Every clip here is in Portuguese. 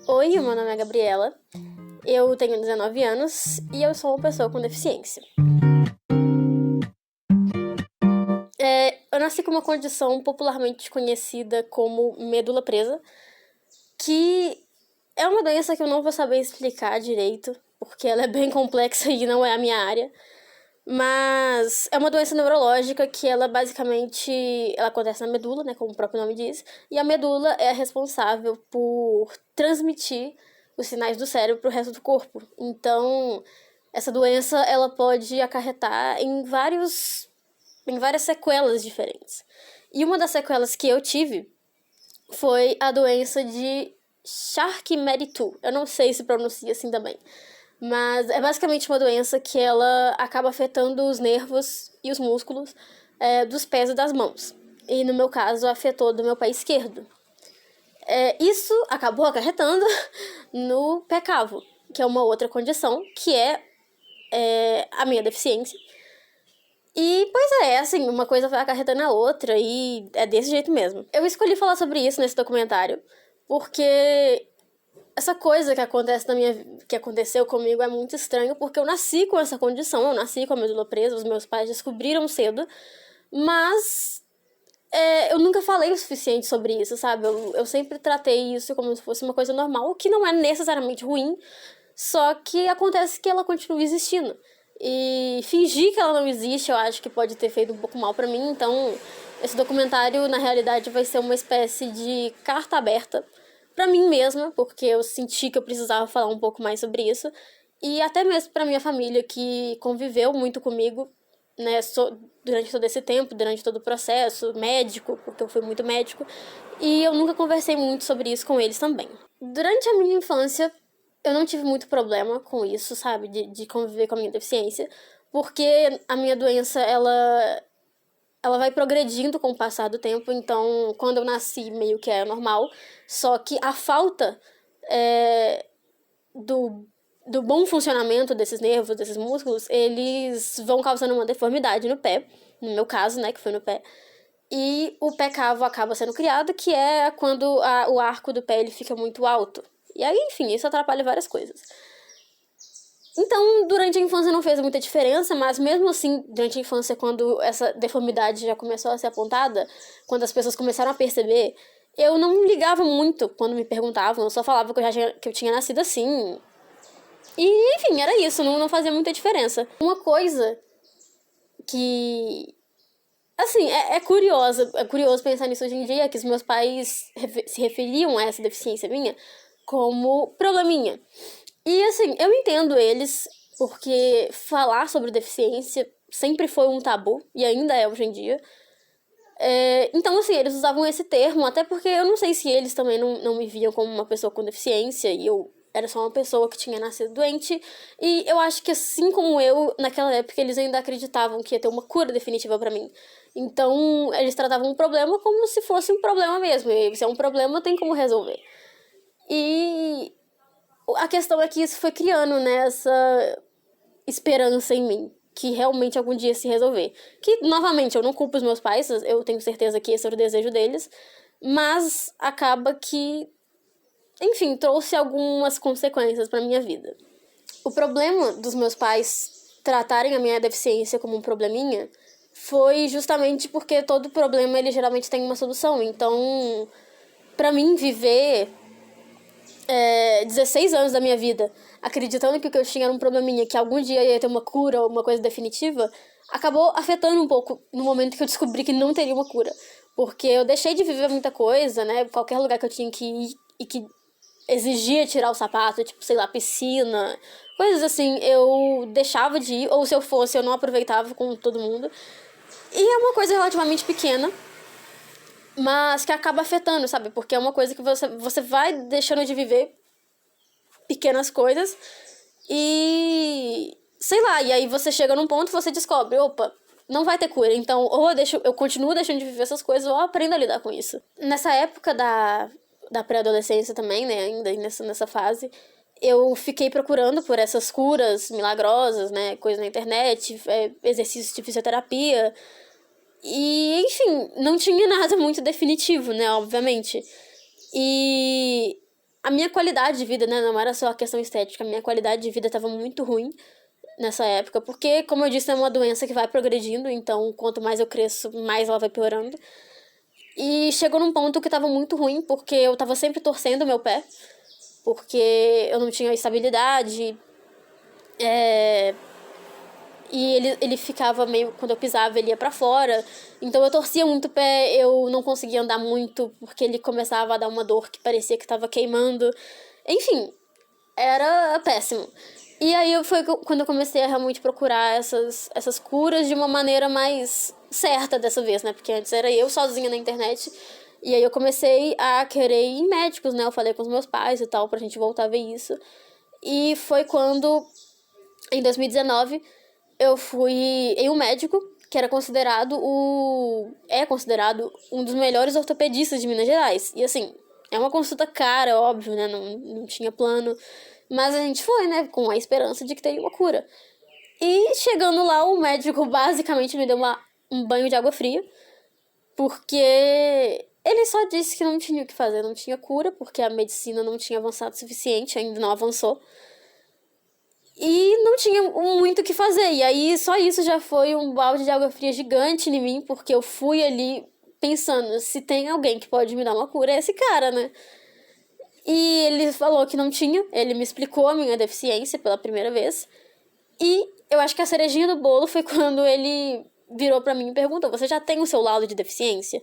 Oi, meu nome é Gabriela, eu tenho 19 anos e eu sou uma pessoa com deficiência. Eu nasci com uma condição popularmente conhecida como medula presa, que é uma doença que eu não vou saber explicar direito, porque ela é bem complexa e não é a minha área. Mas é uma doença neurológica que ela basicamente ela acontece na medula, né, como o próprio nome diz, e a medula é a responsável por transmitir os sinais do cérebro para o resto do corpo. Então, essa doença ela pode acarretar em várias sequelas diferentes. E uma das sequelas que eu tive foi a doença de Charcot-Marie-Tooth. Eu não sei se pronuncia assim também. Mas é basicamente uma doença que ela acaba afetando os nervos e os músculos dos pés e das mãos. E no meu caso, afetou do meu pé esquerdo. Isso acabou acarretando no pé cavo, que é uma outra condição, que é a minha deficiência. E, pois assim, uma coisa vai acarretando a outra e é desse jeito mesmo. Eu escolhi falar sobre isso nesse documentário porque essa coisa que aconteceu comigo é muito estranho, porque eu nasci com essa condição, eu nasci com a medula presa, os meus pais descobriram cedo, mas eu nunca falei o suficiente sobre isso, sabe? Eu sempre tratei isso como se fosse uma coisa normal, o que não é necessariamente ruim, só que acontece que ela continua existindo. E fingir que ela não existe, eu acho que pode ter feito um pouco mal pra mim, então esse documentário, na realidade, vai ser uma espécie de carta aberta pra mim mesma, porque eu senti que eu precisava falar um pouco mais sobre isso, e até mesmo pra minha família, que conviveu muito comigo, né, durante todo esse tempo, durante todo o processo médico, porque eu fui muito médico, e eu nunca conversei muito sobre isso com eles também. Durante a minha infância, eu não tive muito problema com isso, sabe, de conviver com a minha deficiência, porque a minha doença, ela vai progredindo com o passar do tempo, então quando eu nasci meio que é normal, só que a falta do bom funcionamento desses nervos, desses músculos, eles vão causando uma deformidade no pé, no meu caso, né, que foi no pé, e o pé cavo acaba sendo criado, que é quando o arco do pé ele fica muito alto. E aí, enfim, isso atrapalha várias coisas. Então, durante a infância não fez muita diferença, mas mesmo assim, durante a infância, quando essa deformidade já começou a ser apontada, quando as pessoas começaram a perceber, eu não ligava muito quando me perguntavam, eu só falava que eu tinha nascido assim. E, enfim, era isso, não fazia muita diferença. Uma coisa que, assim, é curioso pensar nisso hoje em dia, que os meus pais se referiam a essa deficiência minha como probleminha. E, assim, eu entendo eles, porque falar sobre deficiência sempre foi um tabu, e ainda é hoje em dia. Então, assim, eles usavam esse termo, até porque eu não sei se eles também não me viam como uma pessoa com deficiência, e eu era só uma pessoa que tinha nascido doente. E eu acho que, assim como eu, naquela época, eles ainda acreditavam que ia ter uma cura definitiva pra mim. Então, eles tratavam o problema como se fosse um problema mesmo, e se é um problema, tem como resolver. E a questão é que isso foi criando, né, essa esperança em mim, que realmente algum dia se resolver. Que, novamente, eu não culpo os meus pais, eu tenho certeza que esse era o desejo deles, mas acaba que, enfim, trouxe algumas consequências pra minha vida. O problema dos meus pais tratarem a minha deficiência como um probleminha foi justamente porque todo problema, ele geralmente tem uma solução. Então, pra mim, viver 16 anos da minha vida acreditando que o que eu tinha era um probleminha, que algum dia ia ter uma cura ou uma coisa definitiva, acabou afetando um pouco no momento que eu descobri que não teria uma cura. Porque eu deixei de viver muita coisa, né? Qualquer lugar que eu tinha que ir e que exigia tirar o sapato, tipo, sei lá, piscina, coisas assim, eu deixava de ir, ou se eu fosse, eu não aproveitava com todo mundo. E é uma coisa relativamente pequena, mas que acaba afetando, sabe? Porque é uma coisa que você vai deixando de viver pequenas coisas e, sei lá, e aí você chega num ponto e você descobre, opa, não vai ter cura, então ou eu continuo deixando de viver essas coisas ou eu aprendo a lidar com isso. Nessa época da pré-adolescência também, né, ainda nessa fase, eu fiquei procurando por essas curas milagrosas, né, coisa na internet, exercícios de fisioterapia. E, enfim, não tinha nada muito definitivo, né, obviamente. E a minha qualidade de vida, né, não era só a questão estética, a minha qualidade de vida estava muito ruim nessa época, porque, como eu disse, é uma doença que vai progredindo, então quanto mais eu cresço, mais ela vai piorando. E chegou num ponto que tava muito ruim, porque eu tava sempre torcendo meu pé, porque eu não tinha estabilidade, e ele ficava meio, quando eu pisava, ele ia pra fora. Então eu torcia muito o pé, eu não conseguia andar muito, porque ele começava a dar uma dor que parecia que tava queimando. Enfim, era péssimo. E aí foi quando eu comecei a realmente procurar essas curas de uma maneira mais certa dessa vez, né? Porque antes era eu sozinha na internet. E aí eu comecei a querer ir em médicos, né? Eu falei com os meus pais e tal, pra gente voltar a ver isso. E foi quando, em 2019, eu fui em um médico que era considerado é considerado um dos melhores ortopedistas de Minas Gerais. E assim, é uma consulta cara, óbvio, né? Não tinha plano. Mas a gente foi, né? Com a esperança de que teria uma cura. E chegando lá, o médico basicamente me deu um banho de água fria. Porque ele só disse que não tinha o que fazer, não tinha cura, porque a medicina não tinha avançado o suficiente, ainda não avançou. E não tinha muito o que fazer. E aí, só isso já foi um balde de água fria gigante em mim, porque eu fui ali pensando, se tem alguém que pode me dar uma cura, é esse cara, né? E ele falou que não tinha, ele me explicou a minha deficiência pela primeira vez. E eu acho que a cerejinha do bolo foi quando ele virou pra mim e perguntou, você já tem o seu laudo de deficiência?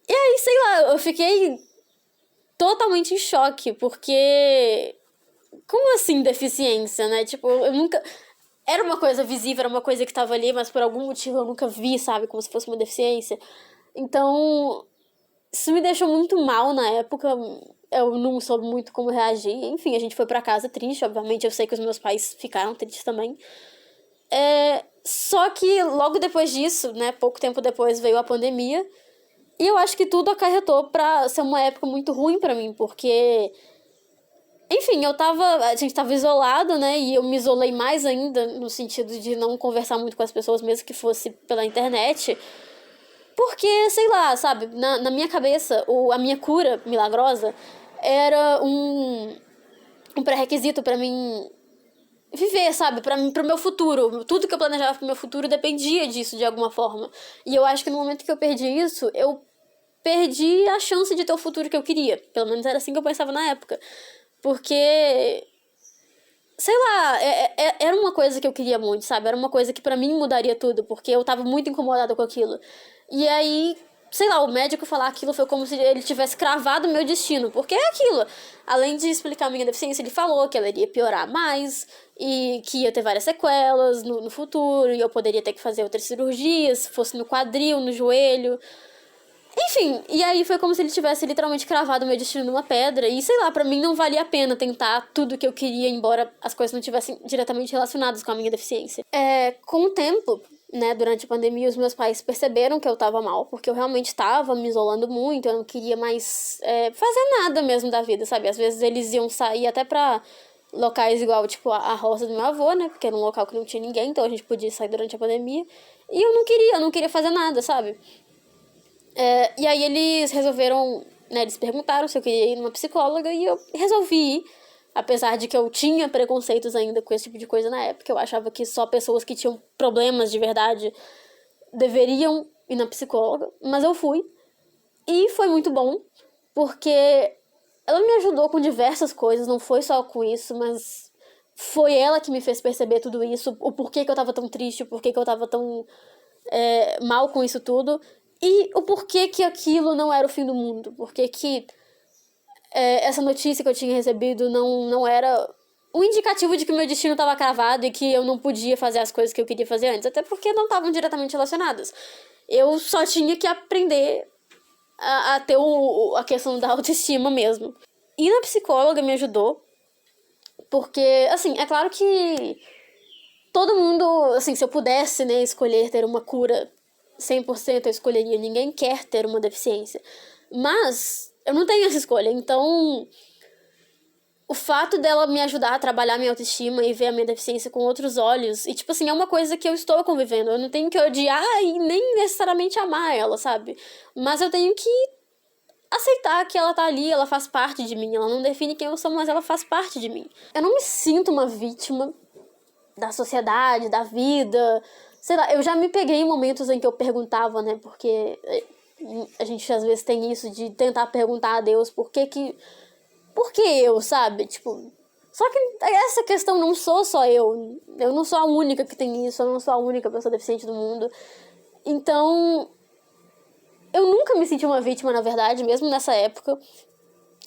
E aí, sei lá, eu fiquei totalmente em choque, porque... Como assim deficiência, né? Tipo, eu nunca... Era uma coisa visível, era uma coisa que tava ali, mas por algum motivo eu nunca vi, sabe? Como se fosse uma deficiência. Então, isso me deixou muito mal na época. Eu não soube muito como reagir. Enfim, a gente foi pra casa triste, obviamente. Eu sei que os meus pais ficaram tristes também. Só que logo depois disso, né? Pouco tempo depois veio a pandemia. E eu acho que tudo acarretou pra ser uma época muito ruim pra mim, porque... Enfim, a gente tava isolado, né, e eu me isolei mais ainda, no sentido de não conversar muito com as pessoas, mesmo que fosse pela internet, porque, sei lá, sabe, na minha cabeça, a minha cura milagrosa era um pré-requisito pra mim viver, sabe, pro meu futuro. Tudo que eu planejava pro meu futuro dependia disso, de alguma forma. E eu acho que no momento que eu perdi isso, eu perdi a chance de ter o futuro que eu queria. Pelo menos era assim que eu pensava na época. Porque, sei lá, era uma coisa que eu queria muito, sabe? Era uma coisa que pra mim mudaria tudo, porque eu tava muito incomodada com aquilo. E aí, sei lá, o médico falar aquilo foi como se ele tivesse cravado o meu destino, porque é aquilo. Além de explicar a minha deficiência, ele falou que ela iria piorar mais e que ia ter várias sequelas no futuro, e eu poderia ter que fazer outras cirurgias, se fosse no quadril, no joelho... Enfim, e aí foi como se ele tivesse literalmente cravado meu destino numa pedra. E sei lá, pra mim não valia a pena tentar tudo que eu queria, embora as coisas não tivessem diretamente relacionadas com a minha deficiência. Com o tempo, né, durante a pandemia, os meus pais perceberam que eu tava mal, porque eu realmente tava me isolando muito, eu não queria mais fazer nada mesmo da vida, sabe? Às vezes eles iam sair até pra locais igual, tipo, a roça do meu avô, né? Porque era um local que não tinha ninguém, então a gente podia sair durante a pandemia. E eu não queria fazer nada, sabe? E aí eles resolveram, né, eles perguntaram se eu queria ir numa psicóloga e eu resolvi ir, apesar de que eu tinha preconceitos ainda com esse tipo de coisa na época. Eu achava que só pessoas que tinham problemas de verdade deveriam ir na psicóloga, mas eu fui. E foi muito bom, porque ela me ajudou com diversas coisas, não foi só com isso, mas foi ela que me fez perceber tudo isso, o porquê que eu tava tão triste, o porquê que eu tava tão mal com isso tudo. E o porquê que aquilo não era o fim do mundo. Porquê que essa notícia que eu tinha recebido não era um indicativo de que o meu destino estava cravado e que eu não podia fazer as coisas que eu queria fazer antes. Até porque não estavam diretamente relacionadas. Eu só tinha que aprender a ter a questão da autoestima mesmo. E na psicóloga me ajudou. Porque, assim, é claro que todo mundo, assim, se eu pudesse, né, escolher ter uma cura 100% eu escolheria. Ninguém quer ter uma deficiência. Mas eu não tenho essa escolha. Então, o fato dela me ajudar a trabalhar minha autoestima e ver a minha deficiência com outros olhos. E, tipo assim, é uma coisa que eu estou convivendo. Eu não tenho que odiar e nem necessariamente amar ela, sabe? Mas eu tenho que aceitar que ela tá ali, ela faz parte de mim. Ela não define quem eu sou, mas ela faz parte de mim. Eu não me sinto uma vítima da sociedade, da vida. Sei lá, eu já me peguei em momentos em que eu perguntava, né? Porque a gente às vezes tem isso de tentar perguntar a Deus por que eu, sabe? Tipo, só que essa questão não sou só eu. Eu não sou a única que tem isso, eu não sou a única pessoa deficiente do mundo. Então, eu nunca me senti uma vítima, na verdade, mesmo nessa época.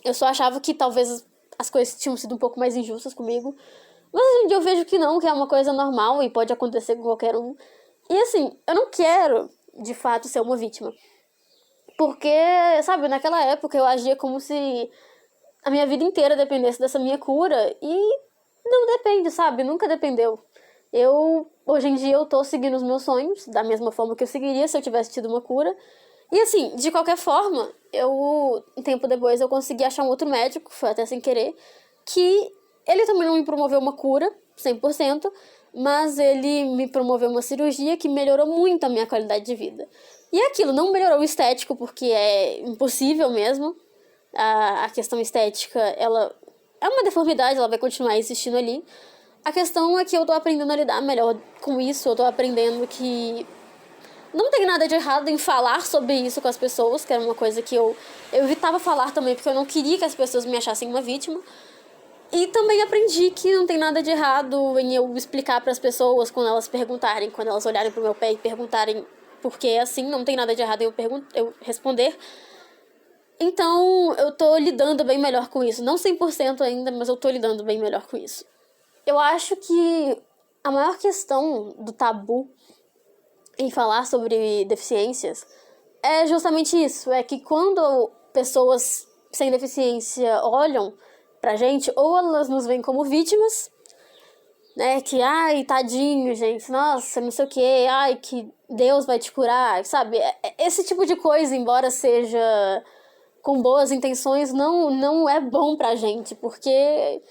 Eu só achava que talvez as coisas tinham sido um pouco mais injustas comigo. Mas hoje em dia eu vejo que não, que é uma coisa normal e pode acontecer com qualquer um. E assim, eu não quero, de fato, ser uma vítima. Porque, sabe, naquela época eu agia como se a minha vida inteira dependesse dessa minha cura. E não depende, sabe? Nunca dependeu. Hoje em dia, eu tô seguindo os meus sonhos, da mesma forma que eu seguiria se eu tivesse tido uma cura. E assim, de qualquer forma, um tempo depois, eu consegui achar um outro médico, foi até sem querer, que ele também não me promoveu uma cura, 100%, mas ele me promoveu uma cirurgia que melhorou muito a minha qualidade de vida. E aquilo, não melhorou o estético, porque é impossível mesmo. A questão estética, ela é uma deformidade, ela vai continuar existindo ali. A questão é que eu tô aprendendo a lidar melhor com isso, eu tô aprendendo que não tem nada de errado em falar sobre isso com as pessoas, que era uma coisa que eu evitava falar também, porque eu não queria que as pessoas me achassem uma vítima. E também aprendi que não tem nada de errado em eu explicar para as pessoas quando elas perguntarem, quando elas olharem pro meu pé e perguntarem por que é assim, não tem nada de errado em eu responder. Então, eu tô lidando bem melhor com isso. Não 100% ainda, mas eu tô lidando bem melhor com isso. Eu acho que a maior questão do tabu em falar sobre deficiências é justamente isso. É que quando pessoas sem deficiência olham pra gente, ou elas nos veem como vítimas, né? Que, ai, tadinho, gente, nossa, não sei o que, ai, que Deus vai te curar, sabe? Esse tipo de coisa, embora seja com boas intenções, não é bom pra gente, porque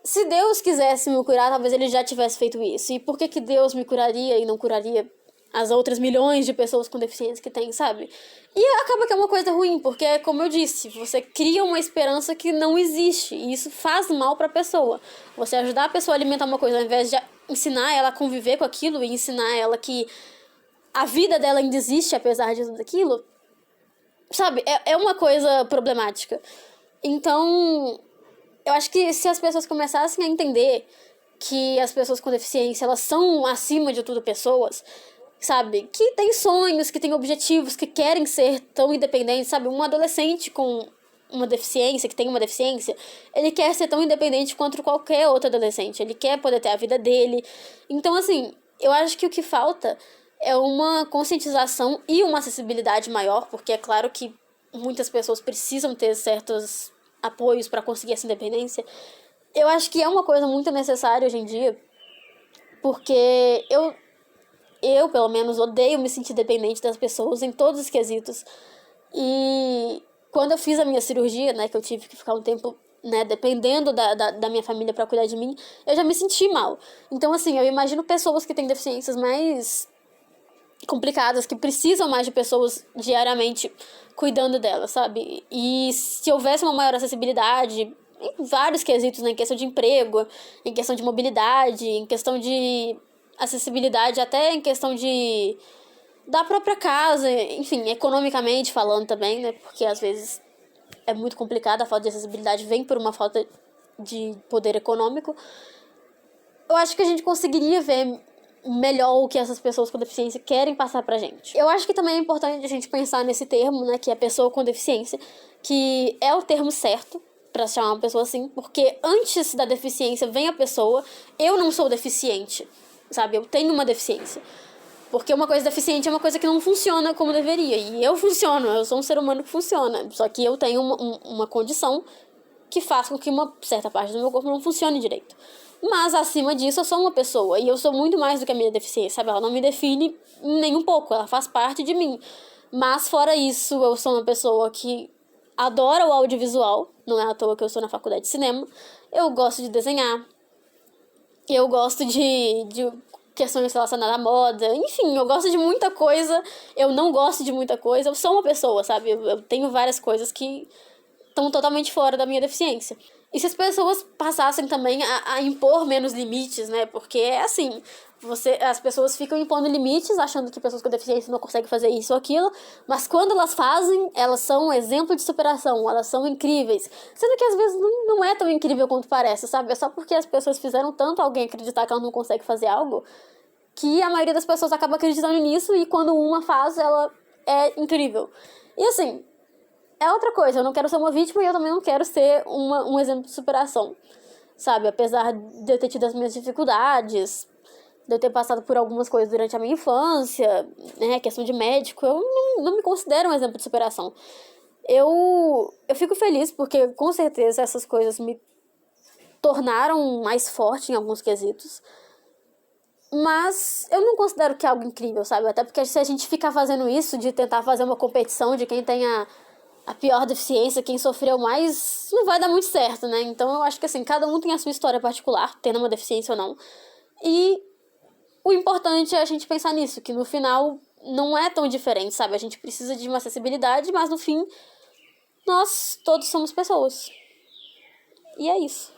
se Deus quisesse me curar, talvez ele já tivesse feito isso. E por que Deus me curaria e não curaria as outras milhões de pessoas com deficiência que tem, sabe? E acaba que é uma coisa ruim, porque, como eu disse, você cria uma esperança que não existe, e isso faz mal pra pessoa. Você ajudar a pessoa a alimentar uma coisa, ao invés de ensinar ela a conviver com aquilo e ensinar ela que a vida dela ainda existe, apesar de tudo aquilo, sabe? É uma coisa problemática. Então, eu acho que se as pessoas começassem a entender que as pessoas com deficiência, elas são, acima de tudo, pessoas, sabe? Que têm sonhos, que têm objetivos, que querem ser tão independentes, sabe? Um adolescente com uma deficiência, que tem uma deficiência, ele quer ser tão independente quanto qualquer outro adolescente. Ele quer poder ter a vida dele. Então, assim, eu acho que o que falta é uma conscientização e uma acessibilidade maior, porque é claro que muitas pessoas precisam ter certos apoios para conseguir essa independência. Eu acho que é uma coisa muito necessária hoje em dia, porque eu pelo menos, odeio me sentir dependente das pessoas em todos os quesitos. E quando eu fiz a minha cirurgia, né, que eu tive que ficar um tempo, né, dependendo da minha família para cuidar de mim, eu já me senti mal. Então, assim, eu imagino pessoas que têm deficiências mais complicadas, que precisam mais de pessoas diariamente cuidando delas, sabe? E se houvesse uma maior acessibilidade em vários quesitos, né, em questão de emprego, em questão de mobilidade, em questão de acessibilidade, até em questão da própria casa, enfim, economicamente falando também, né, porque às vezes é muito complicado, a falta de acessibilidade vem por uma falta de poder econômico. Eu acho que a gente conseguiria ver melhor o que essas pessoas com deficiência querem passar pra gente. Eu acho que também é importante a gente pensar nesse termo, né, que é pessoa com deficiência, que é o termo certo pra chamar uma pessoa assim, porque antes da deficiência vem a pessoa. Eu não sou deficiente, sabe? Eu tenho uma deficiência. Porque uma coisa deficiente é uma coisa que não funciona como deveria. E eu funciono, eu sou um ser humano que funciona. Só que eu tenho uma condição que faz com que uma certa parte do meu corpo não funcione direito. Mas, acima disso, eu sou uma pessoa. E eu sou muito mais do que a minha deficiência, sabe? Ela não me define nem um pouco, ela faz parte de mim. Mas, fora isso, eu sou uma pessoa que adora o audiovisual. Não é à toa que eu sou na faculdade de cinema. Eu gosto de desenhar. Eu gosto de questões relacionadas à moda, enfim, eu gosto de muita coisa, eu não gosto de muita coisa, eu sou uma pessoa, sabe? Eu tenho várias coisas que estão totalmente fora da minha deficiência. E se as pessoas passassem também a impor menos limites, né? Porque é assim, as pessoas ficam impondo limites, achando que pessoas com deficiência não conseguem fazer isso ou aquilo, mas quando elas fazem, elas são um exemplo de superação, elas são incríveis. Sendo que às vezes não é tão incrível quanto parece, sabe? É só porque as pessoas fizeram tanto alguém acreditar que ela não consegue fazer algo, que a maioria das pessoas acaba acreditando nisso, e quando uma faz, ela é incrível. E assim, é outra coisa, eu não quero ser uma vítima e eu também não quero ser um exemplo de superação, sabe? Apesar de eu ter tido as minhas dificuldades, de eu ter passado por algumas coisas durante a minha infância, né, questão de médico, eu não me considero um exemplo de superação. Eu fico feliz porque, com certeza, essas coisas me tornaram mais forte em alguns quesitos, mas eu não considero que é algo incrível, sabe? Até porque se a gente ficar fazendo isso, de tentar fazer uma competição de quem tem a pior deficiência, quem sofreu mais, não vai dar muito certo, né? Então eu acho que assim, cada um tem a sua história particular, tendo uma deficiência ou não. E o importante é a gente pensar nisso, que no final não é tão diferente, sabe? A gente precisa de uma acessibilidade, mas no fim, nós todos somos pessoas. E é isso.